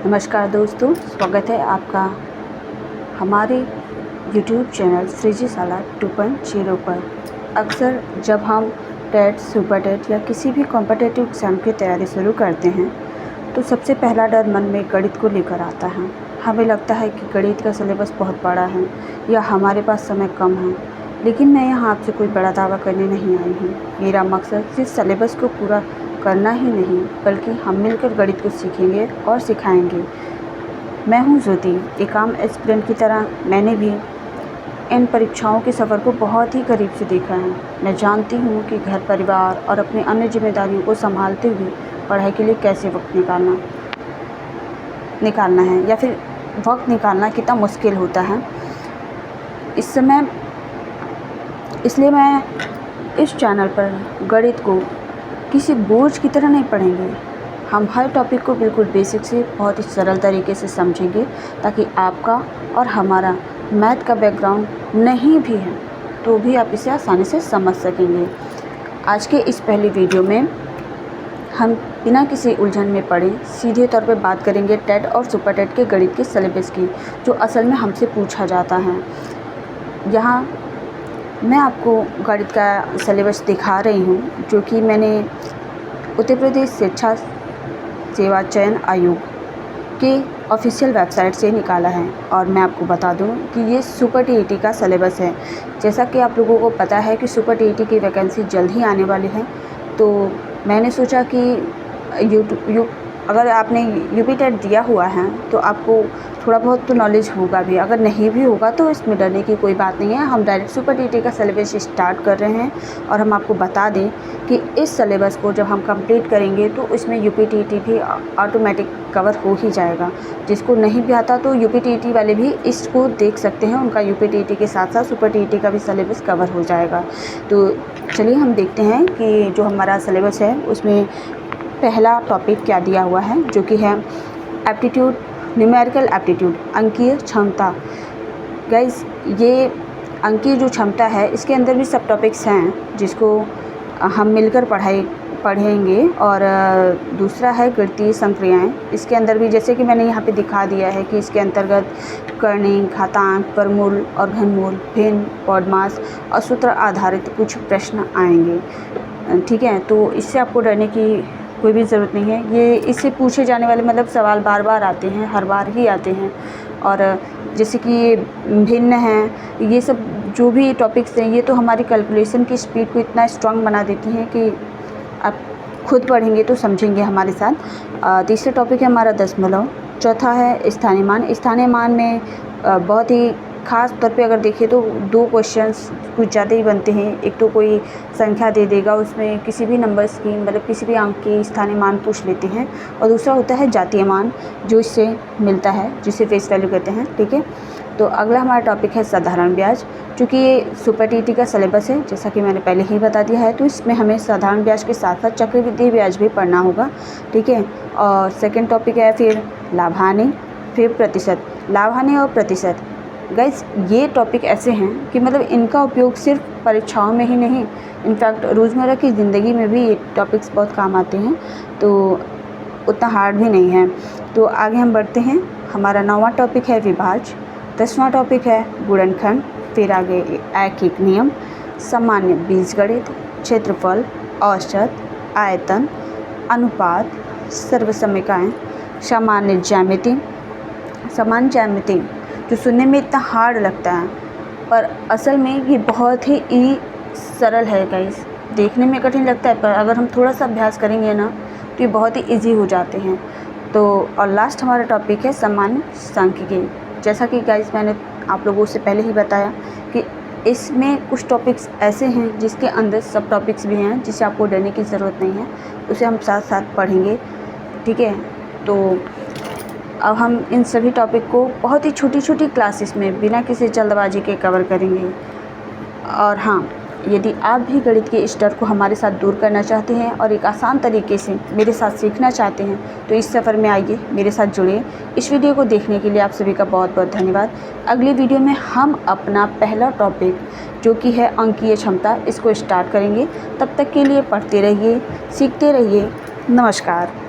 नमस्कार दोस्तों, स्वागत है आपका हमारे YouTube चैनल सृजिशाला 2.0 पर। अक्सर जब हम टेट, सुपर टेट या किसी भी कॉम्पिटिटिव एग्ज़ाम की तैयारी शुरू करते हैं तो सबसे पहला डर मन में गणित को लेकर आता है। हमें लगता है कि गणित का सिलेबस बहुत बड़ा है या हमारे पास समय कम है, लेकिन मैं यहाँ आपसे कोई बड़ा दावा करने नहीं आई हूँ। मेरा मकसद सिर्फ सिलेबस को पूरा करना ही नहीं, बल्कि हम मिलकर गणित को सीखेंगे और सिखाएंगे। मैं हूँ ज्योति, एक आम एस्पिरेंट की तरह मैंने भी इन परीक्षाओं के सफ़र को बहुत ही करीब से देखा है। मैं जानती हूँ कि घर परिवार और अपनी अन्य जिम्मेदारियों को संभालते हुए पढ़ाई के लिए कैसे वक्त निकालना है या फिर वक्त निकालना कितना मुश्किल होता है। इसलिए मैं इस चैनल पर गणित को किसी बोझ की तरह नहीं पढ़ेंगे। हम हर टॉपिक को बिल्कुल बेसिक से बहुत ही सरल तरीके से समझेंगे, ताकि आपका और हमारा मैथ का बैकग्राउंड नहीं भी है तो भी आप इसे आसानी से समझ सकेंगे। आज के इस पहली वीडियो में हम बिना किसी उलझन में पड़े सीधे तौर पर बात करेंगे टेट और सुपर टेट के गणित के सिलेबस की, जो असल में हमसे पूछा जाता है। यहाँ मैं आपको गणित का सिलेबस दिखा रही हूँ, जो कि मैंने उत्तर प्रदेश शिक्षा सेवा चयन आयोग के ऑफिशियल वेबसाइट से निकाला है। और मैं आपको बता दूं कि ये सुपर टीईटी का सिलेबस है। जैसा कि आप लोगों को पता है कि सुपर टीईटी की वैकेंसी जल्द ही आने वाली है, तो मैंने सोचा कि अगर आपने यूपी टेट दिया हुआ है तो आपको थोड़ा बहुत तो नॉलेज होगा भी। अगर नहीं भी होगा तो इसमें डरने की कोई बात नहीं है। हम डायरेक्ट सुपर टीईटी का सिलेबस स्टार्ट कर रहे हैं और हम आपको बता दें कि इस सिलेबस को जब हम कंप्लीट करेंगे तो इसमें यूपी टीईटी भी ऑटोमेटिक कवर हो ही जाएगा। जिसको नहीं भी आता तो यूपी टीईटी वाले भी इसको देख सकते हैं, उनका यूपी टीईटी के साथ साथ सुपर टीईटी का भी सिलेबस कवर हो जाएगा। तो चलिए हम देखते हैं कि जो हमारा सिलेबस है उसमें पहला टॉपिक क्या दिया हुआ है, जो कि है एप्टीट्यूड, न्यूमेरिकल एप्टीट्यूड, अंकीय क्षमता। गाइस, ये अंकीय जो क्षमता है इसके अंदर भी सब टॉपिक्स हैं जिसको हम मिलकर पढ़ेंगे। और दूसरा है गणितीय संक्रियाएं। इसके अंदर भी, जैसे कि मैंने यहाँ पे दिखा दिया है, कि इसके अंतर्गत करणीय, घातांक, वर्गमूल और घनमूल, भिन्न, पौडमास और सूत्र आधारित कुछ प्रश्न आएंगे। ठीक है, तो इससे आपको डरने की कोई भी ज़रूरत नहीं है। ये इससे पूछे जाने वाले सवाल बार बार आते हैं, हर बार ही आते हैं। और जैसे कि ये भिन्न हैं, ये सब जो भी टॉपिक्स हैं, ये तो हमारी कैलकुलेशन की स्पीड को इतना स्ट्रांग बना देती हैं कि आप खुद पढ़ेंगे तो समझेंगे हमारे साथ। तीसरा टॉपिक है हमारा दशमलव। चौथा है स्थानीय मान। स्थानीय मान में बहुत ही ख़ास तौर पे अगर देखें तो दो क्वेश्चंस कुछ ज़्यादा ही बनते हैं। एक तो कोई संख्या दे देगा, उसमें किसी भी नंबर्स की किसी भी अंक की स्थानीय मान पूछ लेते हैं। और दूसरा होता है जातीय मान, जो इससे मिलता है, जिसे फेस वैल्यू कहते हैं। ठीक है, तो अगला हमारा टॉपिक है साधारण ब्याज। चूँकि ये सुपर टीईटी का सिलेबस है, जैसा कि मैंने पहले ही बता दिया है, तो इसमें हमें साधारण ब्याज के साथ साथ चक्रवृद्धि ब्याज भी पढ़ना होगा। ठीक है, और सेकेंड टॉपिक है फिर लाभानी, फिर प्रतिशत। लाभानी और प्रतिशत, गाइस, ये टॉपिक ऐसे हैं कि इनका उपयोग सिर्फ परीक्षाओं में ही नहीं, इनफैक्ट रोज़मर्रा की ज़िंदगी में भी ये टॉपिक्स बहुत काम आते हैं, तो उतना हार्ड भी नहीं है। तो आगे हम बढ़ते हैं। हमारा 9वां टॉपिक है विभाज्य। 10वां टॉपिक है गुणनखंड। फिर आगे ऐकिक नियम, सामान्य बीजगणित, क्षेत्रफल, औसत, आयतन, अनुपात, सर्वसमीकाएँ, सामान्य ज्यामिति। सामान्य ज्यामिति जो सुनने में इतना हार्ड लगता है, पर असल में ये बहुत ही सरल है गाइस। देखने में कठिन लगता है, पर अगर हम थोड़ा सा अभ्यास करेंगे ना तो ये बहुत ही इजी हो जाते हैं। तो और लास्ट हमारा टॉपिक है सामान्य सांख्यिकी। जैसा कि गाइस मैंने आप लोगों से पहले ही बताया कि इसमें कुछ टॉपिक्स ऐसे हैं जिसके अंदर सब टॉपिक्स भी हैं, जिससे आपको डरने की ज़रूरत नहीं है, उसे हम साथ साथ पढ़ेंगे। ठीक है, तो अब हम इन सभी टॉपिक को बहुत ही छोटी छोटी क्लासेस में बिना किसी जल्दबाजी के कवर करेंगे। और हाँ, यदि आप भी गणित के इस डर को हमारे साथ दूर करना चाहते हैं और एक आसान तरीके से मेरे साथ सीखना चाहते हैं, तो इस सफ़र में आइए, मेरे साथ जुड़िए। इस वीडियो को देखने के लिए आप सभी का बहुत बहुत धन्यवाद। अगली वीडियो में हम अपना पहला टॉपिक, जो कि है अंकीय क्षमता, इसको स्टार्ट करेंगे। तब तक के लिए पढ़ते रहिए, सीखते रहिए। नमस्कार।